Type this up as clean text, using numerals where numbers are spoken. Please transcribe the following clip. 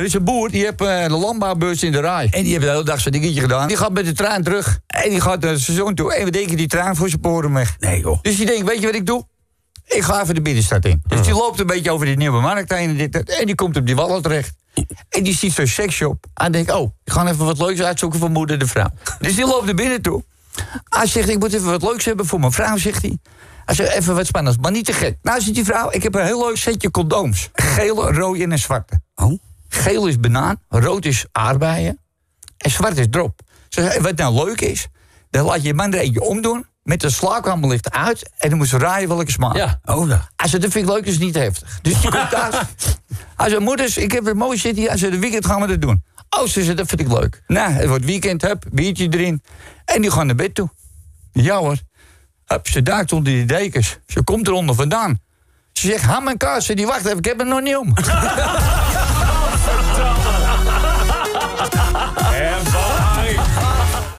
Er is een boer, die heeft de landbouwbeurs in de Rai. En die heeft de hele dag zo'n dingetje gedaan. Die gaat met de trein terug. En die gaat naar het seizoen toe. En we denken die trein voor zijn poren weg. Nee, joh. Dus die denkt, weet je wat ik doe? Ik ga even de binnenstad in. Dus die loopt een beetje over die Nieuwe Markt heen. En die komt op die wallen terecht. En die ziet zo'n seksshop. En denkt, ik ga even wat leuks uitzoeken voor moeder de vrouw. Dus die loopt er binnen toe. Hij zegt, ik moet even wat leuks hebben voor mijn vrouw, zegt hij. Hij zegt, even wat spannends, maar niet te gek. Nou, zegt die vrouw, ik heb een heel leuk setje condooms. Gele, rode en een zwarte. Oh? Geel is banaan, rood is aardbeien en zwart is drop. Ze zei, wat nou leuk is, dan laat je man er eentje omdoen, met de slaapkamerlicht uit, en dan moet ze raaien welke smaak. Ja. Oh, dat. Hij zei, dat vind ik leuk, dat is niet heftig. Dus die komt thuis. Hij zei, moeders, ik heb een mooi zitje. Hij zei, de weekend gaan we dat doen. Oh, ze zei, dat vind ik leuk. Nou, het wordt weekend, hup, biertje erin. En die gaan naar bed toe. Ja hoor. Hup, ze duikt onder die dekens. Ze komt eronder vandaan. Ze zegt, ham en kaas. Die wacht even, ik heb hem nog niet om.